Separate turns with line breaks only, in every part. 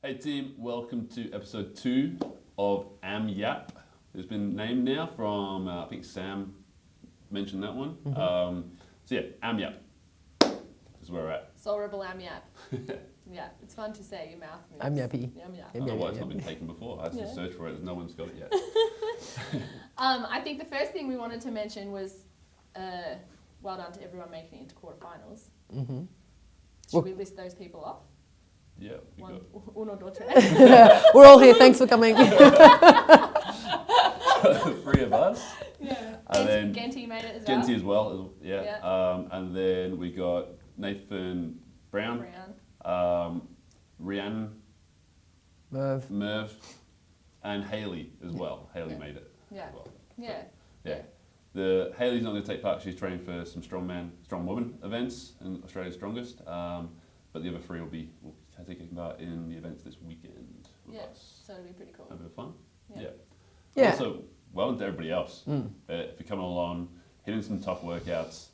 Hey team, welcome to episode 2 of AMYAP. It's been named now from, I think Sam mentioned that one. So yeah, AMYAP is where we're at.
Soul Rebel AMYAP. Yeah, it's fun to say, your mouth moves.
AMYAPy.
AMYAP.
I don't know why it's not been taken before. I had to search for it, no one's got it yet.
I think the first thing we wanted to mention was well done to everyone making it into quarterfinals.
Mm-hmm.
Should we list those people off?
Yeah, we got
Uno, dos, tres.
We're all here, thanks for coming.
3 of us.
Yeah.
And then
Genty made it as well.
Genty as well, yeah. And then we got Nathan Brown. Rianne, Merv, and Hayley as well. Hayley made it as well. Yeah. The Hayley's not going to take part. She's training for some strong woman events in Australia's Strongest. But the other 3 will be taking part in the events this weekend with us.
So it'll be pretty cool.
A bit of fun.
Yeah.
Also, well done to everybody else. If you're coming along, hitting some tough workouts,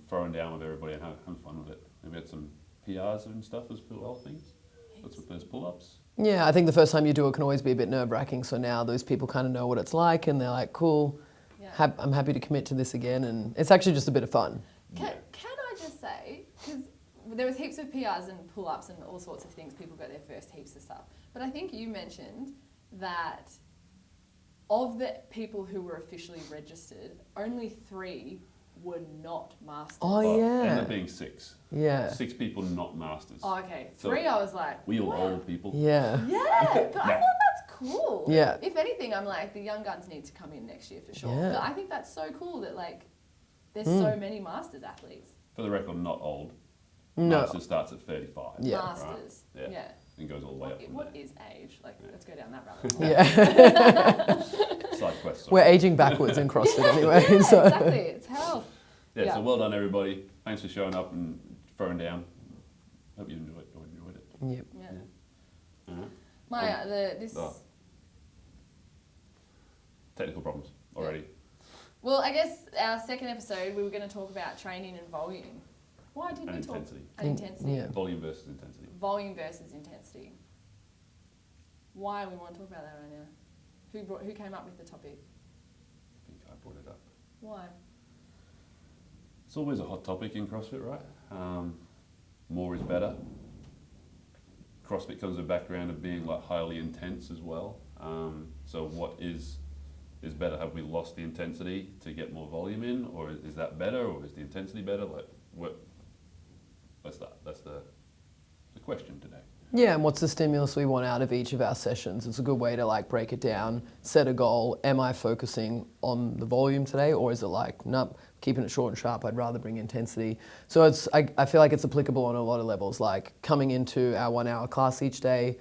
throwing down with everybody and having fun with it. Maybe had some PRs and stuff as well, things. What's with those pull-ups?
Yeah, I think the first time you do it can always be a bit nerve-wracking. So now those people kind of know what it's like and they're like, cool, I'm happy to commit to this again. And it's actually just a bit of fun.
Can I just say, because there was heaps of PRs and pull-ups and all sorts of things, people got their first heaps of stuff. But I think you mentioned that of the people who were officially registered, only 3 were not masters.
Oh, yeah.
Ended up being 6.
Yeah.
6 people not masters.
Oh, okay.
So
3, I was like,
we are old people.
Yeah.
Yeah, but I thought that's cool.
Yeah.
If anything, I'm like, the young guns need to come in next year for sure.
Yeah.
But I think that's so cool that like, there's so many masters athletes.
For the record, not old.
No.
Masters starts at 35.
Yeah.
Masters.
Right?
Yeah.
And goes all the way up from
What
there.
is age? Like, let's go down that rabbit hole.
Yeah.
Side quest. Sorry.
We're aging backwards in CrossFit anyway. So.
Exactly. It's health.
Yeah, so well done everybody. Thanks for showing up and throwing down. Hope you enjoyed it.
Yep.
Yeah.
Uh-huh. Technical problems already.
Well, I guess our second episode, we were going to talk about training and volume. Why did we talk?
Intensity.
And intensity.
Yeah.
Volume versus intensity.
Volume versus intensity. Why we want to talk about that right now? Who came up with the topic?
I think I brought it up.
Why?
It's always a hot topic in CrossFit, right? More is better. CrossFit comes with a background of being like highly intense as well. So what is better? Have we lost the intensity to get more volume in, or is that better, or is the intensity better? Like what? That's the question today.
Yeah, and what's the stimulus we want out of each of our sessions? It's a good way to like break it down, set a goal. Am I focusing on the volume today, or is it like, nope, keeping it short and sharp, I'd rather bring intensity. So I feel like it's applicable on a lot of levels, like coming into our 1-hour class each day,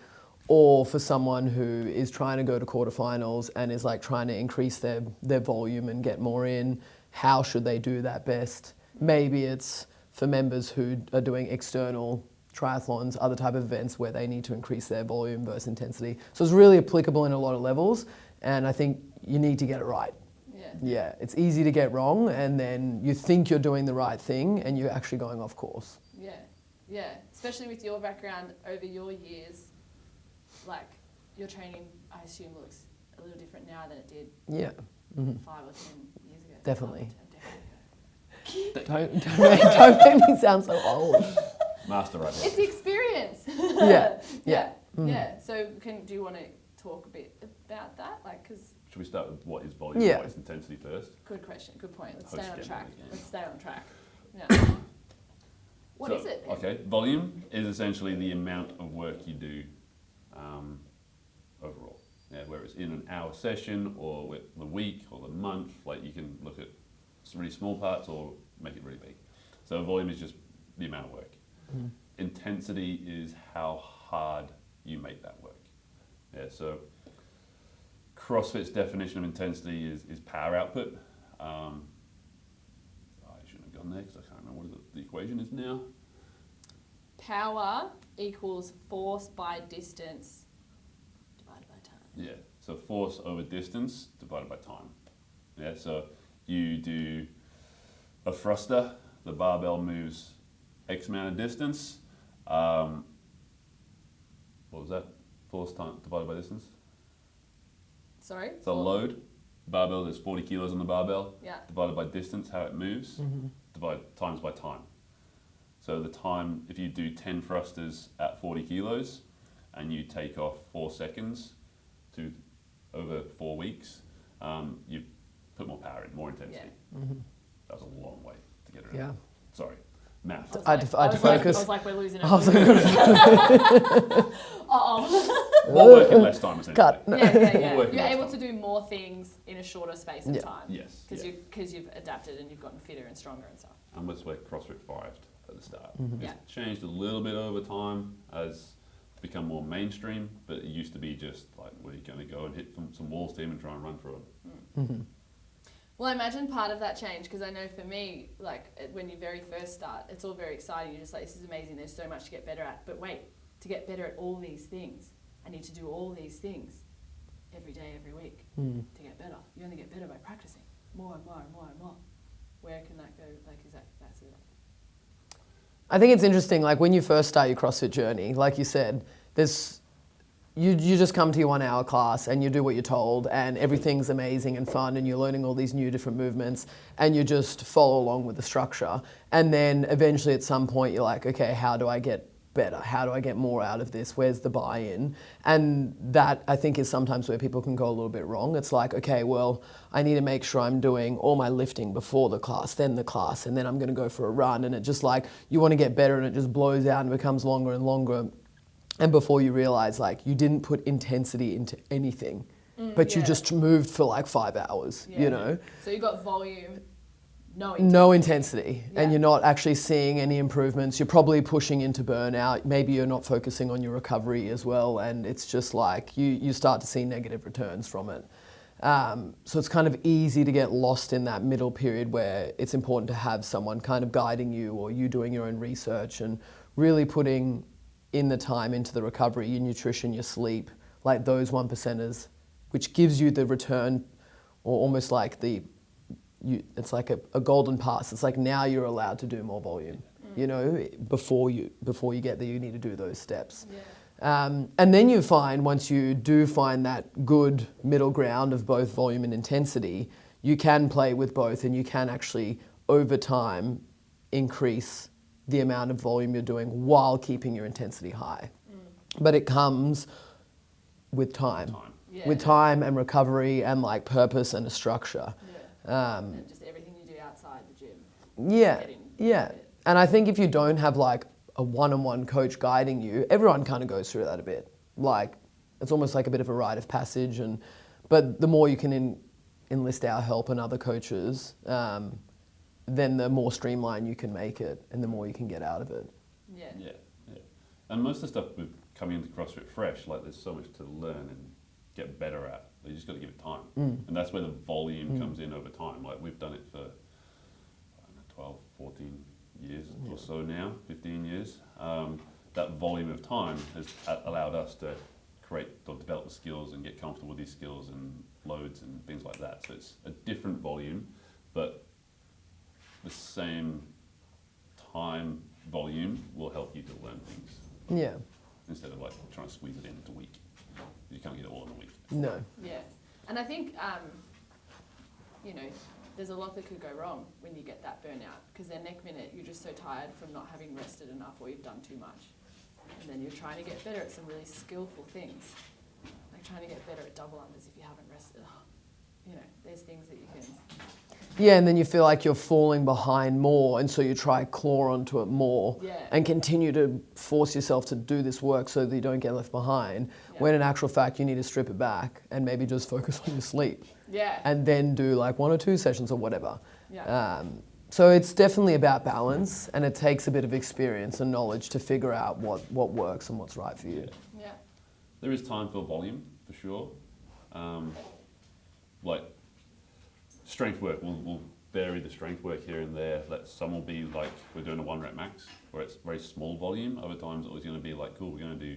or for someone who is trying to go to quarterfinals and is like trying to increase their volume and get more in, how should they do that best? Maybe it's for members who are doing external triathlons, other type of events where they need to increase their volume versus intensity. So it's really applicable in a lot of levels, and I think you need to get it right. Yeah, it's easy to get wrong, and then you think you're doing the right thing and you're actually going off course.
Yeah, especially with your background over your years, like your training, I assume, looks a little different now than it did 5 or 10 years ago.
Definitely.
Definitely.
Don't make me sound so old.
Master right
It's the experience. Yeah. So do you want to talk a bit about that? Like, because
Should we start with what is volume and what is intensity first?
good question, good point. Let's
Host
stay on
again,
track.
again.
Let's stay on track. Yeah. What is it?
Okay, volume is essentially the amount of work you do overall. Yeah, whether it's in an hour session or with the week or the month, like you can look at some really small parts or make it really big. So volume is just the amount of work. Intensity is how hard you make that work. Yeah, so CrossFit's definition of intensity is power output. I shouldn't have gone there because I can't remember what the equation is now.
Power equals force by distance divided by time.
Yeah, so force over distance divided by time. Yeah, so you do a thruster, the barbell moves X amount of distance. What was was that? Force time divided by distance.
Sorry?
So load, barbell, there's 40 kilos on the barbell.
Yeah.
Divided by distance, how it moves, divide times by time. So the time, if you do 10 thrusters at 40 kilos and you take off 4 seconds to over 4 weeks, you put more power in, more intensity.
Yeah.
That was a long way to get it in.
Yeah.
Sorry, math.
I had to focus.
I was like, we're losing it.
More work in less time, essentially.
Cut.
Yeah.
More work in
You're
less
able
time.
to do more things in a shorter space of
Yeah.
time.
Yes.
Because you've adapted and you've gotten fitter and stronger and stuff.
And that's where CrossFit thrived at the start.
Yeah.
It's changed a little bit over time as it's become more mainstream, but it used to be just like, we're going to go and hit some walls, team, and try and run through them.
Well, I imagine part of that change, because I know for me, like when you very first start, it's all very exciting. You're just like, this is amazing. There's so much to get better at. But wait, to get better at all these things, I need to do all these things every day, every week to get better. You only get better by practicing more and more and more and more. Where can that go? Like, that's it.
I think it's interesting, like when you first start your CrossFit journey, like you said, you just come to your 1 hour class and you do what you're told and everything's amazing and fun and you're learning all these new different movements and you just follow along with the structure. And then eventually at some point you're like, okay, how do I get better? How do I get more out of this? Where's the buy-in? And that I think is sometimes where people can go a little bit wrong. It's like, okay, well, I need to make sure I'm doing all my lifting before the class, then I'm going to go for a run. And it just like, you want to get better and it just blows out and becomes longer and longer. And before you realize, like, you didn't put intensity into anything, but you just moved for like 5 hours, you know?
So you got volume, no intensity.
No intensity,
Yeah.
and you're not actually seeing any improvements. You're probably pushing into burnout. Maybe you're not focusing on your recovery as well, and it's just like you start to see negative returns from it. So it's kind of easy to get lost in that middle period where it's important to have someone kind of guiding you or you doing your own research and really putting in the time into the recovery, your nutrition, your sleep, like those 1%ers, which gives you the return or almost like it's like a golden pass. It's like now you're allowed to do more volume. You know, before you get there, you need to do those steps.
Yeah.
And then you find, once you do find that good middle ground of both volume and intensity, you can play with both and you can actually, over time, increase the amount of volume you're doing while keeping your intensity high. But it comes with time.
Yeah.
With time and recovery and like purpose and a structure.
Yeah. And just everything you do outside the gym.
Yeah,
Getting
yeah.
it.
And I think if you don't have like a one-on-one coach guiding you, everyone kind of goes through that a bit. Like, it's almost like a bit of a rite of passage. But the more you can enlist our help and other coaches, then the more streamlined you can make it and the more you can get out of it.
Yeah.
Yeah. And most of the stuff with coming into CrossFit fresh, like there's so much to learn and get better at. You just got to give it time. And that's where the volume comes in over time. Like we've done it for 12, 14 years or so now, 15 years. That volume of time has allowed us to create or develop the skills and get comfortable with these skills and loads and things like that. So it's a different volume, but the same time volume will help you to learn things.
Yeah.
Instead of like trying to squeeze it into a week. You can't get it all in a week.
No.
Yeah. And I think, you know, there's a lot that could go wrong when you get that burnout, because then next minute you're just so tired from not having rested enough or you've done too much. And then you're trying to get better at some really skillful things, like trying to get better at double unders if you haven't rested. You know, there's things that you can...
Yeah, and then you feel like you're falling behind more, and so you try claw onto it more and continue to force yourself to do this work so that you don't get left behind, when in actual fact you need to strip it back and maybe just focus on your sleep.
Yeah.
And then do like 1 or 2 sessions or whatever.
Yeah.
So it's definitely about balance, and it takes a bit of experience and knowledge to figure out what works and what's right for you.
Yeah.
There is time for volume, for sure. Like strength work, we'll vary the strength work here and there. Some will be like, we're doing a 1 rep max, where it's very small volume. Other times it was going to be like, cool, we're going to do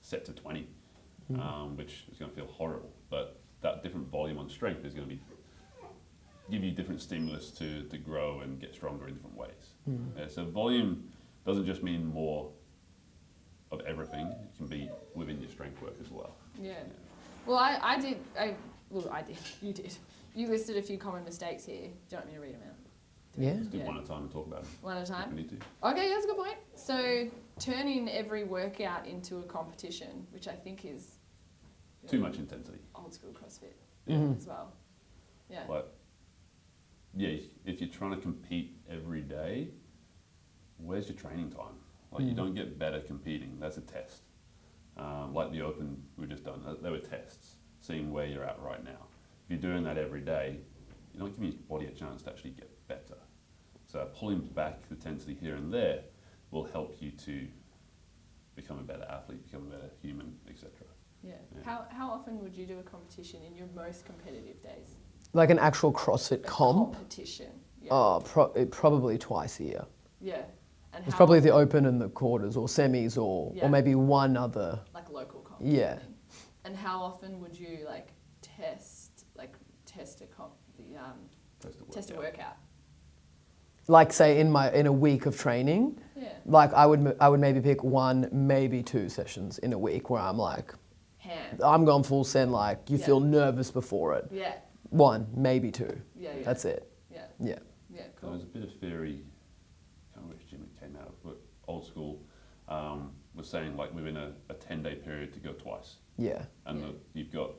set to 20, which is going to feel horrible. But that different volume on strength is going to give you different stimulus to grow and get stronger in different ways. So volume doesn't just mean more of everything. It can be within your strength work as well.
Yeah. Well, I did. You did. You listed a few common mistakes here. Do you want me to read them out?
Yeah.
Let's do one at a time and talk about them.
One at a
If
time?
we need to.
Okay, that's a good point. So, turning every workout into a competition, which I think is
Too much intensity.
old school CrossFit
Mhm.
as well. Yeah.
But yeah, if you're trying to compete every day, where's your training time? Like you don't get better competing. That's a test. Like the Open we've just done, they were tests, seeing where you're at right now. If you're doing that every day, you're not giving your body a chance to actually get better. So pulling back the intensity here and there will help you to become a better athlete, become a better human, etc.
Yeah.
Yeah.
How often would you do a competition in your most competitive days?
Like an actual CrossFit
A
comp?
competition. Yeah.
Oh, probably twice a year.
Yeah. And
It's
how
probably the
often?
Open and the quarters or semis
Yeah.
or maybe one other.
Like local comp.
Yeah.
Thing. And how often would you test a comp, test a workout?
Like say in a week of training,
Yeah.
like I would maybe pick one, maybe 2 sessions in a week where I'm like,
Ham.
I'm going full send, like you
Yeah.
feel nervous before it.
Yeah.
1, maybe 2.
Yeah. Yeah.
That's it.
Yeah.
Yeah.
Yeah.
There
Cool.
was a bit of theory, I can't remember which gym it came out of, but old school was saying like within a 10-day period to go twice.
Yeah.
And
Yeah.
you've got,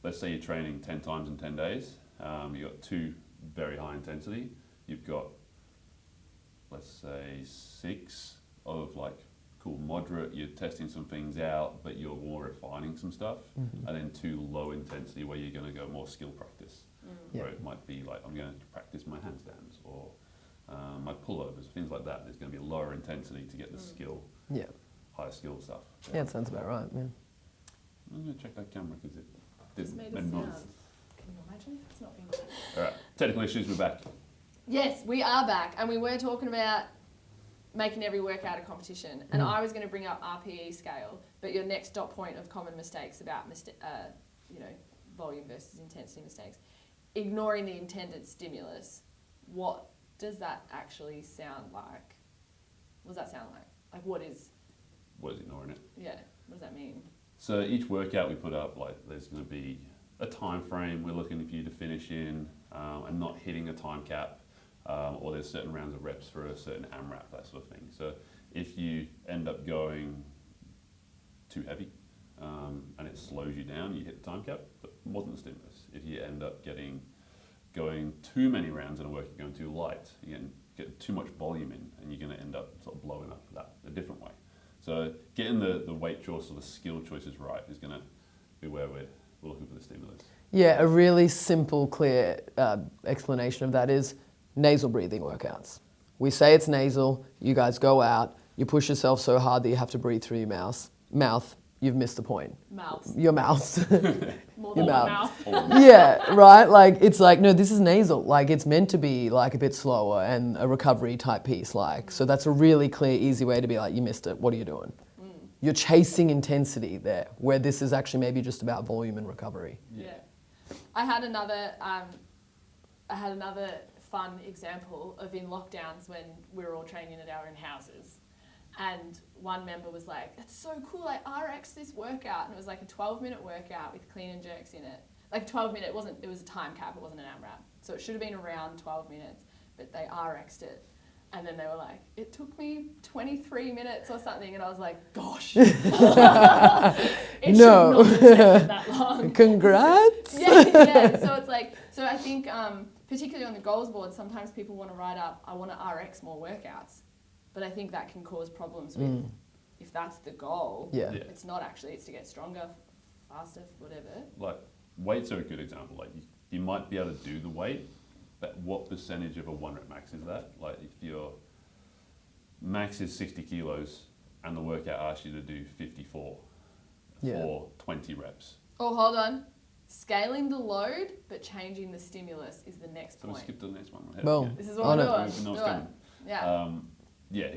let's say you're training 10 times in 10 days, you've got 2 very high intensity, you've got, let's say 6 of like cool moderate, you're testing some things out, but you're more refining some stuff, and then 2 low intensity where you're going to go more skill practice,
Yeah.
where it might be like, I'm going to practice my handstands or my pullovers, things like that. There's going to be a lower intensity to get the skill,
Yeah.
higher skill stuff.
Yeah, it sounds about right. Yeah.
I'm going to check that camera because it
Just
didn't
made a
make
sound.
noise.
Can you imagine if it's not being?
All right, technical issues, we're back.
Yes, we are back, and we were talking about making every workout a competition. And I was going to bring up RPE scale, but your next dot point of common mistakes about volume versus intensity mistakes, ignoring the intended stimulus. What does that actually sound like? What does that sound like? Like what is
ignoring it?
Yeah. What does that mean?
So each workout we put up, like there's going to be a time frame we're looking for you to finish in, and not hitting a time cap, or there's certain rounds of reps for a certain AMYAP, that sort of thing. So if you end up going too heavy, and it slows you down, you hit the time cap, that wasn't the stimulus. If you end up going too many rounds in a workout, going too light, you get too much volume in, and you're going to end up sort of blowing up that a different way. So getting the weight choice or the skill choices right is going to be where we're looking for the stimulus.
Yeah, a really simple, clear explanation of that is nasal breathing workouts. We say it's nasal, you guys go out, you push yourself so hard that you have to breathe through your mouth, you've missed the point.
Mouth.
Your mouth.
More
Your
than
mouth.
mouth.
Yeah, right? Like, it's like, no, this is nasal. Like, it's meant to be, like, a bit slower and a recovery type piece, like. So that's a really clear, easy way to be like, you missed it, what are you doing? You're chasing intensity there, where this is actually maybe just about volume and recovery.
Yeah. I had another fun example of in lockdowns when we were all training at our own houses. And one member was like, that's so cool, I RX'd this workout. And it was like a 12-minute workout with clean and jerks in it. Like 12-minute, it was a time cap, it wasn't an AMRAP. So it should have been around 12 minutes, but they RX'd it. And then they were like, it took me 23 minutes or something. And I was like, gosh. It should not have taken that long.
Congrats.
Yeah. So it's like, so I think particularly on the goals board, sometimes people want to write up, I want to RX more workouts. But I think that can cause problems with, if that's the goal,
Yeah.
it's not actually, it's to get stronger, faster, whatever.
Like weights are a good example. Like you might be able to do the weight, but what percentage of a 1 rep max is that? Like if your max is 60 kilos and the workout asks you to do 54 for 20 reps.
Oh, hold on. Scaling the load, but changing the stimulus is the next
So we
point.
skip to the next one.
Boom.
This is what we're
On it.
doing.
We know what's
Do it.
coming.
Yeah.
Yeah,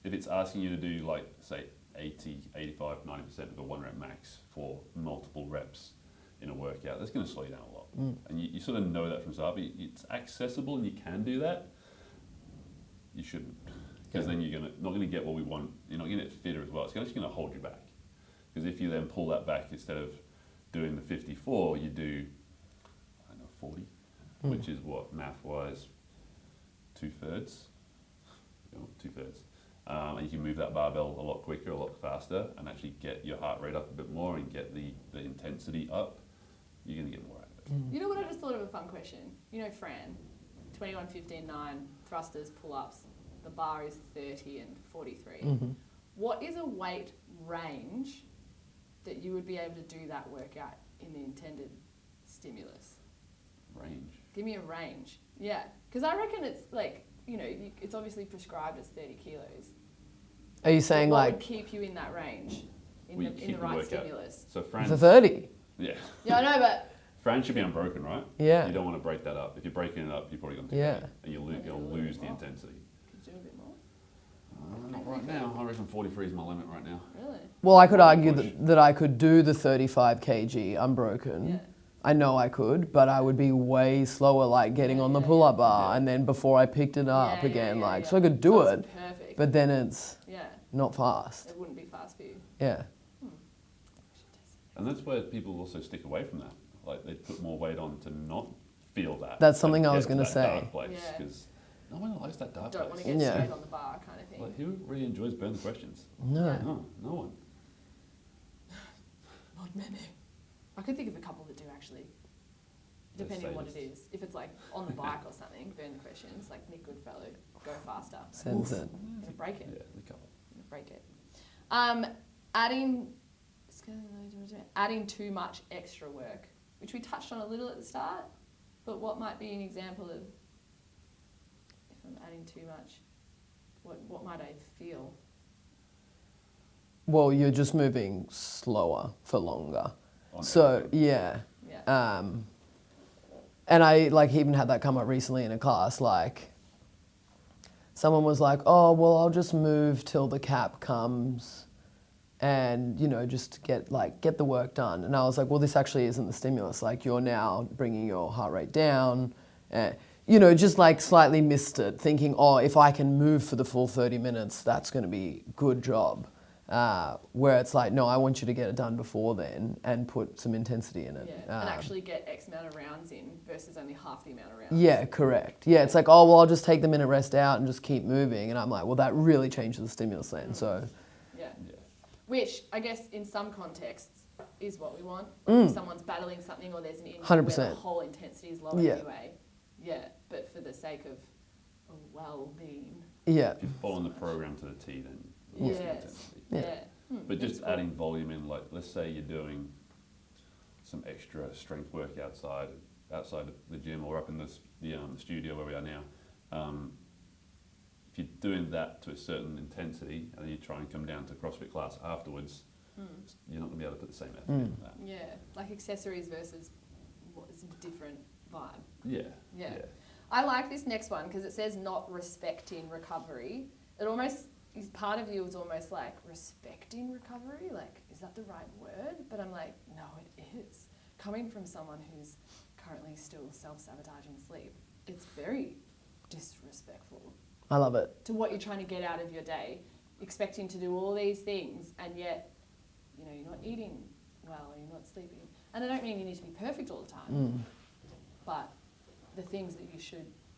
if it's asking you to do like, say, 80, 85, 90% of a 1 rep max for multiple reps in a workout, that's going to slow you down a lot. And you sort of know that from start, but it's accessible and you can do that. You shouldn't, because then you're not going to get what we want. You're not going to get fitter as well. It's actually going to hold you back. Because if you then pull that back, instead of doing the 54, you do, I don't know, 40, which is what, math-wise, 2/3. Two-thirds. And you can move that barbell a lot quicker, a lot faster, and actually get your heart rate up a bit more and get the intensity up. You're going to get more out of it.
You know what, I just thought of a fun question. You know Fran, 21, 15, 9, thrusters, pull-ups. The bar is 30 and 43. What is a weight range that you would be able to do that workout in the intended stimulus?
Range.
Give me a range. Yeah, because I reckon it's like, you know, it's obviously prescribed as 30 kilos.
Are you saying
what
like
would keep you in that range in
Well, you
the
keep the
right
workout.
stimulus?
So Fran,
for 30?
yeah,
Yeah, I know, but
Fran should be unbroken, right?
Yeah.
You don't want to break that up. If you're breaking it up, you're probably going to
Yeah.
and you'll lose the intensity.
could you do a bit more?
Not right now. I reckon 43 is my limit right now.
Really?
Well, I could
Push.
argue that I could do the 35 kg unbroken.
Yeah.
I know I could, but I would be way slower, like getting on the
Yeah,
pull-up bar,
Yeah.
and then before I picked it up
Yeah,
again,
yeah,
like
yeah.
so I could do
So
it,
it's perfect.
but then it's
Yeah,
not fast.
it wouldn't be fast for you.
Yeah.
And that's where people also stick away from that. Like they put more weight on to not feel that.
That's something I was
going
gonna
to
say.
Dark place,
Yeah.
because no one likes that dark
Don't want to
place.
get
Yeah.
straight on the bar kind of thing.
Like who really enjoys burn the questions?
No.
Yeah.
No one.
Not many. I could think of a couple that do actually, depending on what it is. If it's like on the bike or something, burn the questions, like Nick Goodfellow, go faster.
Sends it.
I'm gonna break it.
Yeah, the couple.
I'm gonna break it. Adding too much extra work, which we touched on a little at the start, but what might be an example of if I'm adding too much, what might I feel?
Well, you're just moving slower for longer.
On
So
everything.
yeah.
Yeah.
And I like even had that come up recently in a class. Like, someone was like, "Oh, well, I'll just move till the cap comes, and you know, just get the work done." And I was like, "Well, this actually isn't the stimulus. Like, you're now bringing your heart rate down." You know, just like slightly missed it, thinking, "Oh, if I can move for the full 30 minutes, that's going to be good job." Where it's like, no, I want you to get it done before then and put some intensity in it.
Yeah, and actually get X amount of rounds in versus only half the amount of rounds.
Yeah, correct. Yeah, it's like, oh, well, I'll just take the minute rest out and just keep moving. And I'm like, well, that really changes the stimulus then. So,
Yeah.
Yeah.
Which I guess in some contexts is what we want. Like if someone's battling something or there's an injury where the
100%.
whole intensity is low
Yeah.
anyway. Yeah, but for the sake of a well-being.
yeah.
If you're following the program to the T, then what's the
Yes.
intensity?
Yeah.
But
That's
just
cool.
adding volume in, like let's say you're doing some extra strength work outside of the gym or up in the studio where we are now. If you're doing that to a certain intensity and then you try and come down to CrossFit class afterwards, you're not going to be able to put the same effort in that.
Yeah, like accessories versus what is a different vibe.
Yeah.
Yeah. I like this next one because it says not respecting recovery. It almost is part of you is almost like respecting recovery. Like, is that the right word? But I'm like, no, it is. Coming from someone who's currently still self-sabotaging sleep, it's very disrespectful
I love it.
to what you're trying to get out of your day, expecting to do all these things and yet, you know, you're not eating well or you're not sleeping. And I don't mean you need to be perfect all the time, but the things that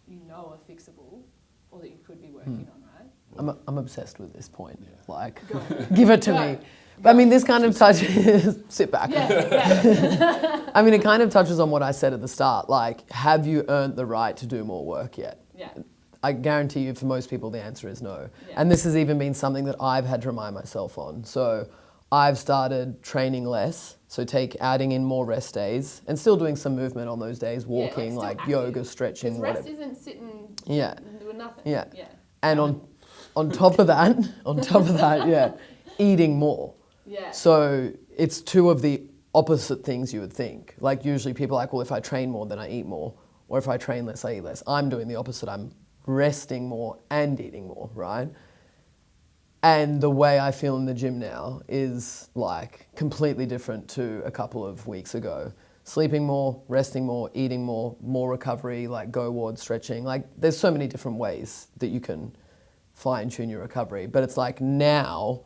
you know are fixable or that you could be working on, right?
I'm obsessed with this point.
Yeah.
Like,
Go.
give it to
Go.
me. But I mean, this kind of touches, sit back.
Yeah.
I mean, it kind of touches on what I said at the start. Like, have you earned the right to do more work yet?
Yeah.
I guarantee you, for most people, the answer is no.
Yeah.
And this has even been something that I've had to remind myself on. So I've started training less, so adding in more rest days, and still doing some movement on those days, walking,
still
like
active.
yoga, stretching,
Because rest
whatever.
isn't sitting
Yeah.
and doing nothing.
Yeah.
Yeah.
And on top of that, yeah, eating more.
Yeah.
So it's two of the opposite things you would think. Like usually people are like, well, if I train more, then I eat more. Or if I train less, I eat less. I'm doing the opposite. I'm resting more and eating more, right? And the way I feel in the gym now is like completely different to a couple of weeks ago. Sleeping more, resting more, eating more recovery, like go ward, stretching. Like there's so many different ways that you can fine tune your recovery. But it's like now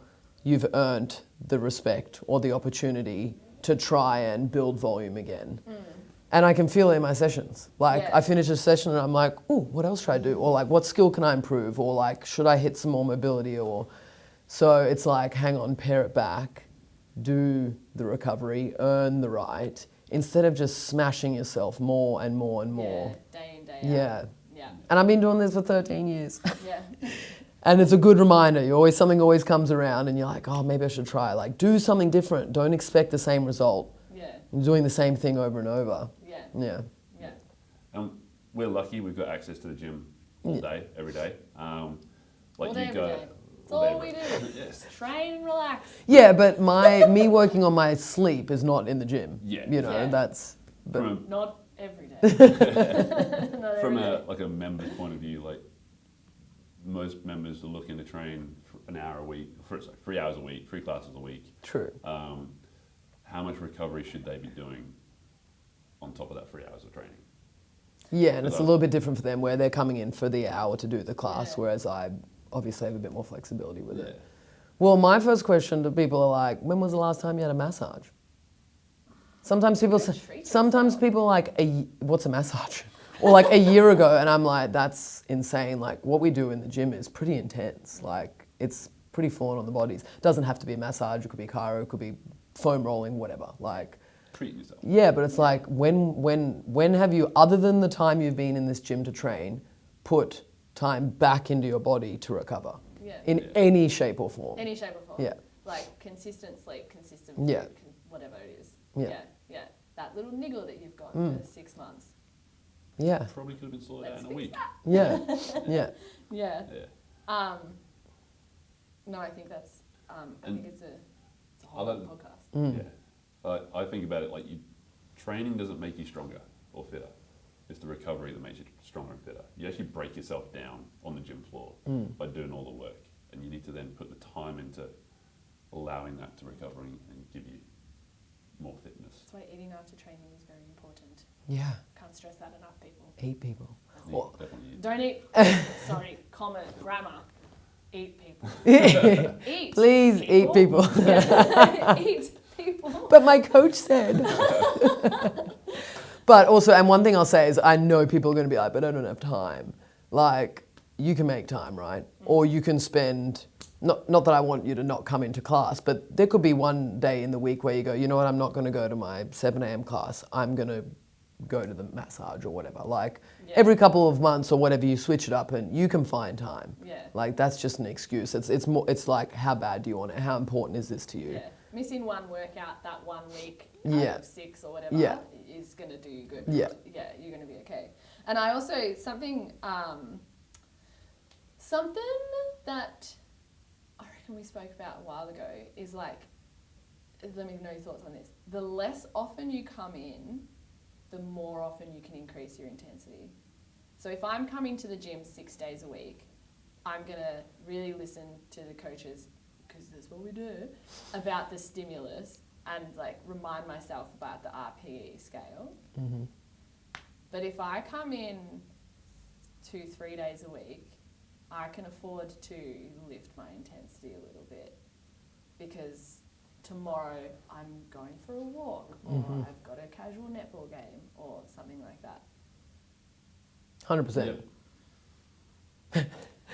you've earned the respect or the opportunity to try and build volume again. And I can feel it in my sessions. Like,
Yeah.
I finish a session and I'm like, ooh, what else should I do? Or like, what skill can I improve? Or like, should I hit some more mobility? Or so it's like, hang on, pare it back, do the recovery, earn the right, instead of just smashing yourself more and more and more.
Yeah, day in, day out.
Yeah.
Yeah.
And I've been doing this for 13 years.
Yeah.
And it's a good reminder. Something always comes around and you're like, oh, maybe I should try. Like, do something different. Don't expect the same result.
Yeah.
You're doing the same thing over and over.
Yeah.
Yeah.
Yeah.
We're lucky we've got access to the gym all day, every day. Like
All day,
you
every
go,
day. That's all we do.
Yes.
Train and relax.
Yeah, but me working on my sleep is not in the gym.
Yeah.
You know,
Yeah.
that's... But
Not every day. Not
From
every day.
a member's point of view, like most members are looking to train for an hour a week, 3 hours a week, 3 classes a week.
true.
How much recovery should they be doing on top of that 3 hours of training?
Yeah, and it's a little bit different for them where they're coming in for the hour to do the class,
Yeah.
whereas I obviously have a bit more flexibility with
Yeah.
it. Well, my first question to people are like, when was the last time you had a massage? Sometimes people say,
treat
sometimes
yourself.
people are like, what's a massage? Or like a year ago, and I'm like, that's insane. Like, what we do in the gym is pretty intense. Like, it's pretty full on the bodies. It doesn't have to be a massage, it could be chiro, it could be foam rolling, whatever. Like,
Treat yourself.
yeah, but it's like, when have you, other than the time you've been in this gym to train, put time back into your body to recover?
Yeah.
In
Yeah.
any shape or form.
Any shape or form.
Yeah.
Like consistent sleep, consistent food,
Yeah.
whatever it is.
Yeah.
Yeah. Yeah. That little niggle that you've got
Mm.
for 6 months.
Yeah,
Probably could have been sorted out
Let's
in a
fix
week.
that.
yeah, yeah.
Yeah.
Yeah.
No, I think that's. I
And
think it's a
I
whole
like-
other podcast.
Mm.
Yeah. I think about it like training doesn't make you stronger or fitter. It's the recovery that makes you stronger and fitter. You actually break yourself down on the gym floor by doing all the work. And you need to then put the time into allowing that to recover and give you more fitness.
That's why eating after training is very important.
Yeah,
Can't stress that enough, people.
8 people.
Yeah,
Well-
definitely.
Don't eat. Sorry, comma, grammar. Eat people. Eat.
Please eat people.
Yeah. Eat people.
But my coach said. But also, and one thing I'll say is I know people are going to be like, but I don't have time. Like, you can make time, right? Or you can spend, not that I want you to not come into class, but there could be one day in the week where you go, you know what, I'm not going to go to my 7 a.m. class. I'm going to go to the massage or whatever. Like,
Yeah.
every couple of months or whatever, you switch it up and you can find time.
Yeah.
Like, that's just an excuse. It's more, it's like, how bad do you want it? How important is this to you?
Yeah. Missing one workout that 1 week
Yeah.
out of 6 or whatever
Yeah.
is going to do you good.
Yeah.
Yeah, you're going to be okay. And I also, something that I reckon we spoke about a while ago is like, let me know your thoughts on this. The less often you come in, the more often you can increase your intensity. So if I'm coming to the gym 6 days a week, I'm going to really listen to the coaches, because that's what we do, about the stimulus and like remind myself about the RPE scale.
Mm-hmm.
But if I come in 2-3 days a week, I can afford to lift my intensity a little bit, because tomorrow I'm going for a walk, or I've got a casual netball game or something like that.
100%.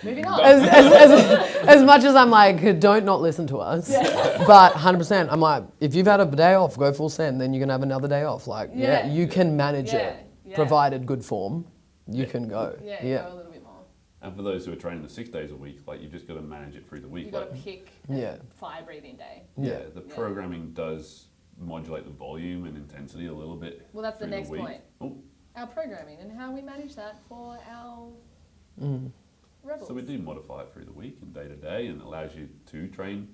Moving on.
As much as I'm like, don't not listen to us, but 100%, I'm like, if you've had a day off, go full send, then you can have another day off. Like,
Yeah.
you can manage
Yeah,
it,
yeah.
provided good form, you can go.
Yeah, go a little bit more.
And for those who are training the 6 days a week, like you've just got to manage it through the week.
You've got to
Like,
pick
Yeah.
a fire breathing day.
yeah,
Yeah.
the
Yeah.
programming does modulate the volume and intensity a little bit.
Well, that's the
through
next
week.
point.
Oh,
Our programming and how we manage that for our rebels.
so we do modify it through the week and day to day, and it allows you to train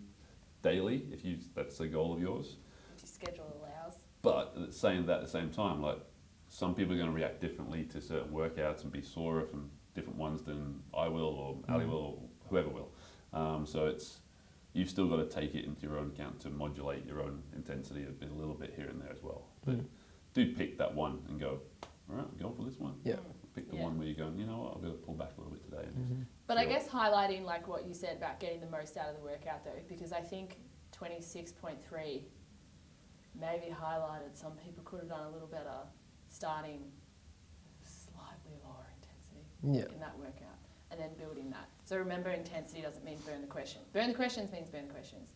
daily if that's the goal of yours.
If your schedule allows.
But saying that at the same time, like some people are going to react differently to certain workouts and be sorer from different ones than I will or Ali will or whoever will. So you've still got to take it into your own account to modulate your own intensity a little bit here and there as well. But do pick that one and go, all right, I'm going for this one.
Yeah.
Pick the
Yeah.
one where you're going, you know what, I'm going to pull back a little bit today. And
But I
Sure.
guess highlighting like what you said about getting the most out of the workout though, because I think 26.3 maybe highlighted some people could have done a little better starting slightly lower intensity
Yeah.
in that workout and then building that. So remember, intensity doesn't mean burn the question. Burn the questions means burn the questions.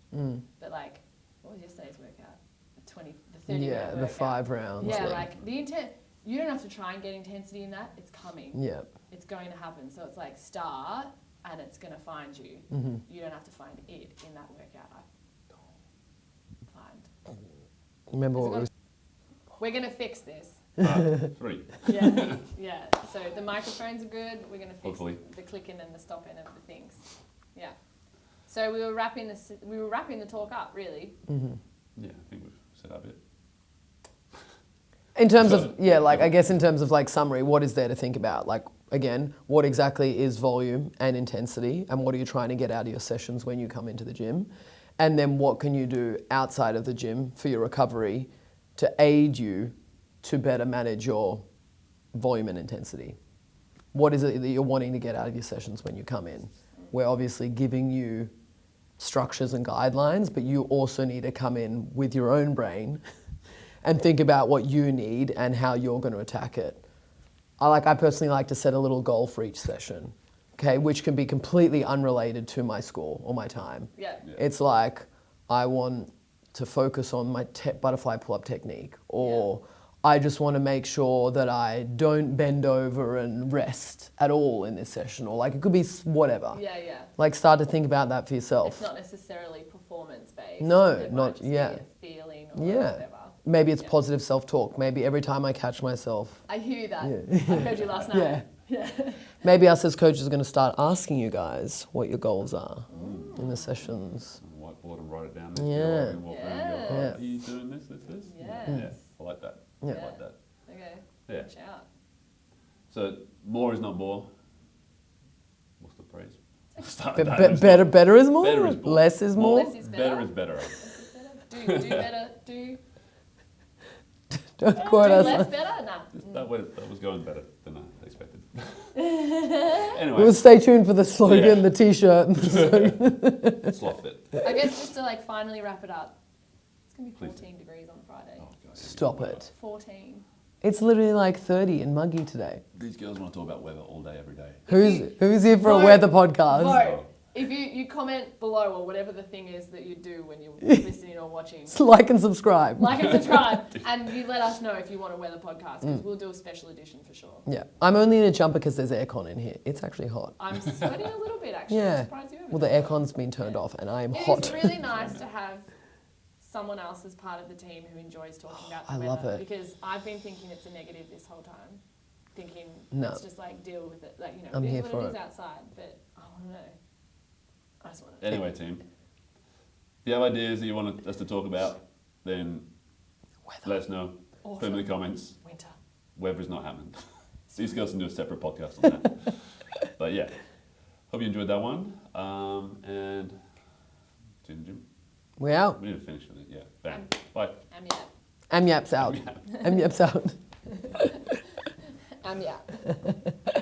But like, what was yesterday's workout? The 30 minute
Yeah, the
workout.
5 rounds.
Yeah, like the intent. You don't have to try and get intensity in that. It's coming.
Yeah.
It's going to happen. So it's like start and it's going to find you. You don't have to find it in that workout. Find.
Remember what we were
We're going to fix this.
3.
Yeah. Yeah. So the microphones are good. We're going to fix
Hopefully.
the clicking and the stopping of the things. Yeah. So we were wrapping the talk up really.
Yeah, I think we've said our bit.
In terms of, yeah, like I guess in terms of like summary, what is there to think about? Like, again, what exactly is volume and intensity, and what are you trying to get out of your sessions when you come into the gym? And then what can you do outside of the gym for your recovery to aid you to better manage your volume and intensity? What is it that you're wanting to get out of your sessions when you come in? We're obviously giving you structures and guidelines, but you also need to come in with your own brain and think about what you need and how you're going to attack it. I personally like to set a little goal for each session, okay, which can be completely unrelated to my score or my time.
Yeah.
It's like, I want to focus on my butterfly pull-up technique, or I just want to make sure that I don't bend over and rest at all in this session, or like it could be whatever.
Yeah, yeah.
Like start to think about that for yourself.
It's not necessarily performance-based.
No,
It might
not-
just be
yeah.
a feeling or
Yeah.
whatever.
Maybe it's
Yeah.
positive self-talk. Maybe every time I catch myself.
I hear that.
Yeah.
I heard you last night.
Yeah. Maybe us as coaches are going to start asking you guys what your goals are in the sessions.
Whiteboard and write it down.
Yeah.
Walk around and go,
Yeah.
are you doing this?
Yes.
Yeah, I like that.
Yeah.
I like that.
Okay.
Yeah.
Watch out.
So more is not more. What's the phrase? Start
Be-
with that.
be-
It's
better,
not-
better is more.
Better is more.
Less is more.
Less is
Better is better.
Less is better. Do better. Do
Don't
do
quote us.
less better. Nah.
That was going better than I expected.
We'll
Anyway,
stay tuned for the slogan,
Yeah.
the T-shirt. And the slogan.
sloth it.
I guess just to like finally wrap it up. It's gonna be
Please.
14 degrees on Friday.
Oh, God,
Stop it.
14.
It's literally like 30 and muggy today.
These girls want to talk about weather all day, every day.
Who's here for a
Vote.
weather podcast?
Vote. If you comment below or whatever the thing is that you do when you're listening or watching,
Like and subscribe.
like and subscribe, and you let us know if you want a weather podcast because we'll do a special edition for sure.
Yeah, I'm only in a jumper because there's aircon in here. It's actually hot.
I'm sweating a little bit actually.
Yeah.
I'm surprised you haven't.
Well, the aircon's been turned off and I am
It
hot.
is really nice to have someone else as part of the team who enjoys talking about the
I
weather
love it.
because I've been thinking it's a negative this whole time. Thinking
No.
let's just like deal with it, like
I'm
it
here
is
for
what it
it.
is outside, but I want to know. I just want to.
Anyway, team, if you have ideas that you want us to talk about, then let us know. Put them in the comments.
Winter.
Weather's not happening. These girls can do a separate podcast on that. But yeah, hope you enjoyed that one. And see you in the gym.
We out.
We need to finish with it. Yeah. Bang. Bye.
AMYAP.
AMYAP's out. AMYAP's out.
AMYAP.